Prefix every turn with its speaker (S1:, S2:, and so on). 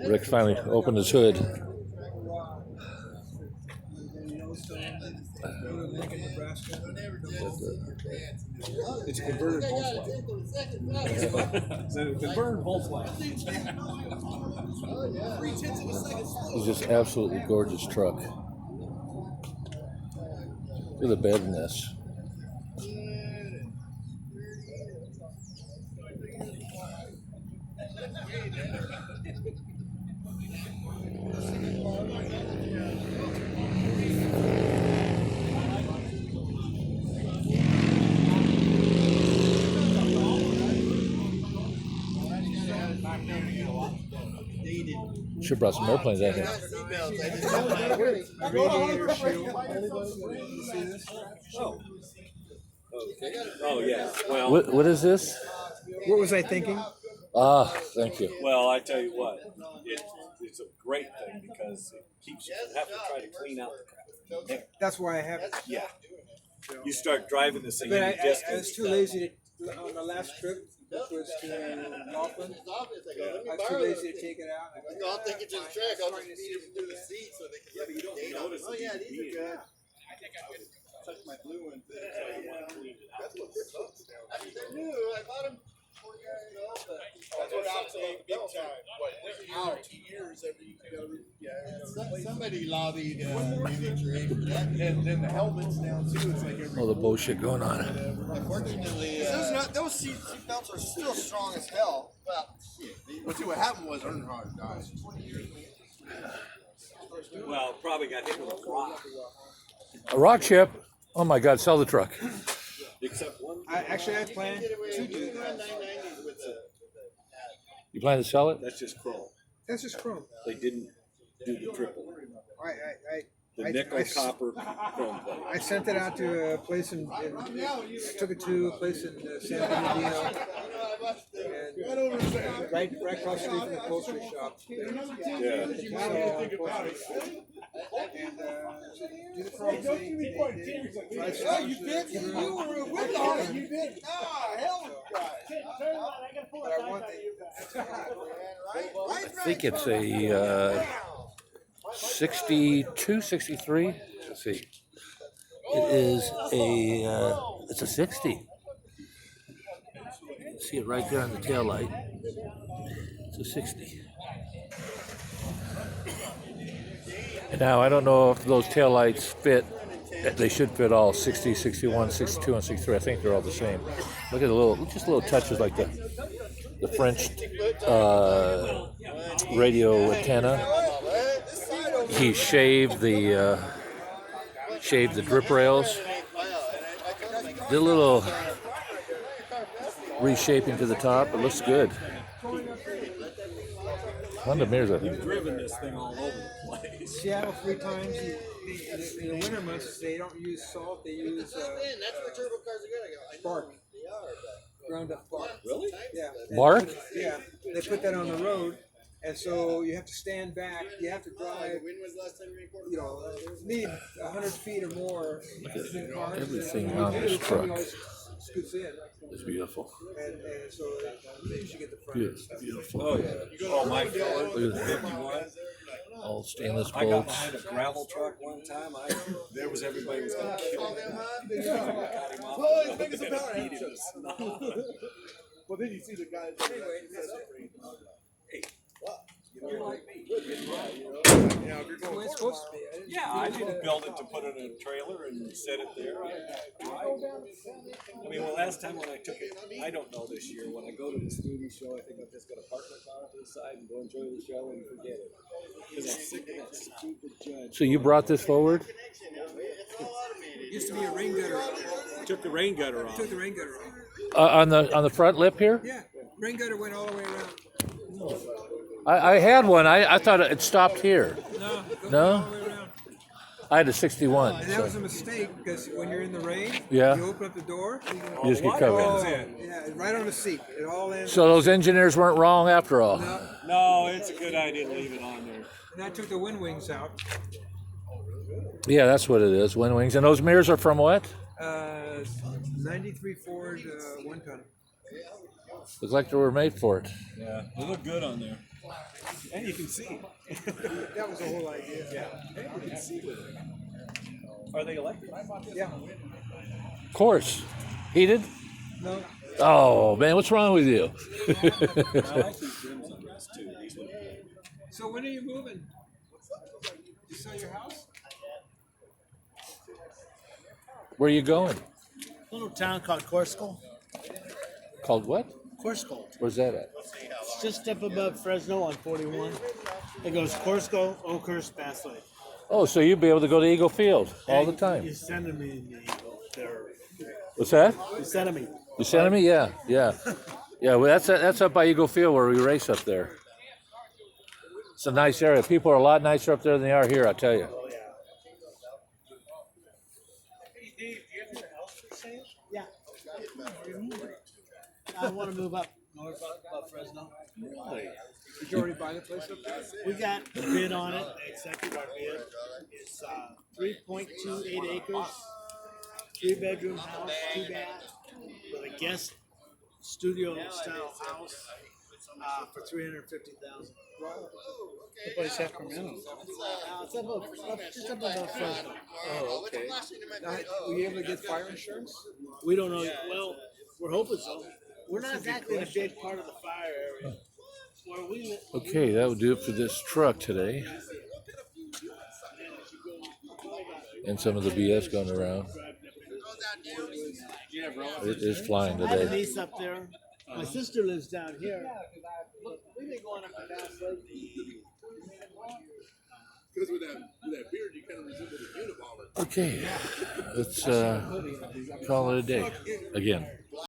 S1: Rick finally opened his hood.
S2: It's a converted Volkswagen. It's a converted Volkswagen.
S1: It's just absolutely gorgeous truck. Look at the bed in this. Should have brought some airplanes out here.
S2: Oh yeah. Well,
S1: What is this?
S3: What was I thinking?
S1: Ah, thank you.
S2: well, I tell you what, it's a great thing because it keeps you from having to try to clean out the crap.
S3: That's why I have it.
S2: Yeah. You start driving this thing,
S3: But
S2: and you just
S3: I was too lazy to, on the last trip, which was to Laughlin. I was too lazy to take it out.
S4: I'll take it to the track. I'll just feed them through the seat so they can get the date on it. Oh yeah, these are good. Touch my blue one. That's what sucks. I mean, they're new. I bought them 4 years ago. That's what I'm saying. Big time. What? Out 2 years every. Somebody lobbied manufacturing for that.
S5: And then the helmets now too. It's like every.
S1: All the bullshit going on.
S4: Unfortunately, those seat belts are still strong as hell. Well, shit.
S5: Well, see, what happened was Earnhardt died.
S2: well, probably got hit with a rock.
S1: A rock chip. Oh my God! Sell the truck.
S2: Except one.
S3: I plan to do that.
S1: You plan to sell it?
S2: That's just chrome.
S3: That's just chrome.
S2: They didn't do the triple. The nickel copper chrome plate.
S3: I sent it out to a place took it to a place in San Bernardino, and right across the street from the upholstery shop.
S2: Yeah.
S3: And do the chrome thing.
S4: Oh, you did? You were with on it. You did. Ah, hell,
S3: But I want
S1: I think it's a 62, 63. Let's see. It is it's a 60. See it right there on the tail light. It's a 60. And now I don't know if those tail lights fit. They should fit all 60, 61, 62, and 63. I think they're all the same. Look at the just little touches like the French radio antenna. He shaved the drip rails. Did a little reshaping to the top. It looks good. Honda mirrors, I think.
S2: Driven this thing all over the place.
S3: Seattle 3 times. In the winter months, they don't use salt. They use
S4: That's where turbo cars are good.
S3: bark, ground up bark.
S2: Really?
S3: Yeah.
S1: Bark?
S3: Yeah. They put that on the road, and so you have to stand back. You have to drive.
S4: When was the last time you recorded?
S3: You know, need 100 feet or more between cars.
S1: everything
S3: And
S1: on
S3: when
S1: this
S3: you do,
S1: truck.
S3: it always scoots in,
S1: It's beautiful.
S3: and so you should get the front.
S1: Beautiful.
S2: Oh yeah. Oh my God.
S1: Look at that.
S2: 51.
S1: All stainless
S2: I got
S1: bolts.
S2: behind a gravel truck one time. There was everybody was going to kill me. Got him off.
S5: Oh, as big as a
S2: Beat
S5: power
S2: him
S5: hamster.
S2: to snot.
S5: Well, then you see the guys.
S2: Hey, you're like me.
S5: Yeah, if you're
S3: That's the way
S5: going
S3: it's supposed to be. I didn't-
S2: Yeah, I didn't build it to put it in a trailer and set it there. I mean, well, last time when I took it, I don't know this year, when I go to the movie show, I think I'm just going to park my car to the side and go enjoy the show and forget it. Because I'm sick of that stupid judge.
S1: So you brought this forward?
S3: Used to be a rain gutter.
S2: Took the rain gutter off.
S3: Took the rain gutter off.
S1: On the front lip here?
S3: Yeah, rain gutter went all the way around.
S1: I had one. I thought it stopped here.
S3: No, goes
S1: No?
S3: all the way around.
S1: I had a 61.
S3: And that
S1: So
S3: was a mistake because when you're in the rain,
S1: Yeah.
S3: you open up the door.
S1: you just get covered.
S2: Comes in.
S3: Yeah, right on the seat. It all ends.
S1: So those engineers weren't wrong after all.
S2: No, it's a good idea to leave it on there.
S3: And I took the wind wings out.
S1: Yeah, that's what it is. Wind wings. And those mirrors are from what?
S3: 93 Ford 1 ton.
S1: Look like they were made for it.
S2: Yeah, they look good on there. And you can see.
S3: That was the whole idea.
S2: Yeah, and you can see with it. Are they electric?
S3: Yeah.
S1: Of course. Heated?
S3: No.
S1: Oh, man, what's wrong with you?
S2: I like these rims on this too. These look good.
S3: So when are you moving? You sell your house?
S1: Where are you going?
S6: Little town called Corsko.
S1: Called what?
S6: Corsko.
S1: Where's that at?
S6: It's just up above Fresno on 41. It goes Corsko, Oakhurst, Bass Lake.
S1: Oh, so you'd be able to go to Eagle Field all the time.
S6: Yosemite, there.
S1: What's that?
S6: Yosemite.
S1: Yosemite? Yeah, yeah. Yeah, well, that's up by Eagle Field where we race up there. It's a nice area. People are a lot nicer up there than they are here, I tell you.
S6: Oh, yeah. Hey, Dave, do you have your house for sale? Yeah. I want to move up north about Fresno.
S2: Really?
S3: Did you already buy the place up there?
S6: We got a bid on it. They accepted our bid. It's 3.28 acres, 3-bedroom house, 2-bath, with a guest studio style house for $350,000.
S3: The place Sacramento.
S6: It's just up above Fresno.
S3: Oh, okay. Now, were you able to get fire insurance?
S6: We don't know. Well, we're hoping so. We're not exactly in a big part of the fire area. Where we live.
S1: Okay, that would do it for this truck today. And some of the BS going around. It is flying
S6: I have a
S1: today.
S6: niece up there. My sister lives down here. We've been going up to Bass Lake.
S5: Because with that beard, you kind of resemble the Unabomber.
S1: Okay, let's call it a day again.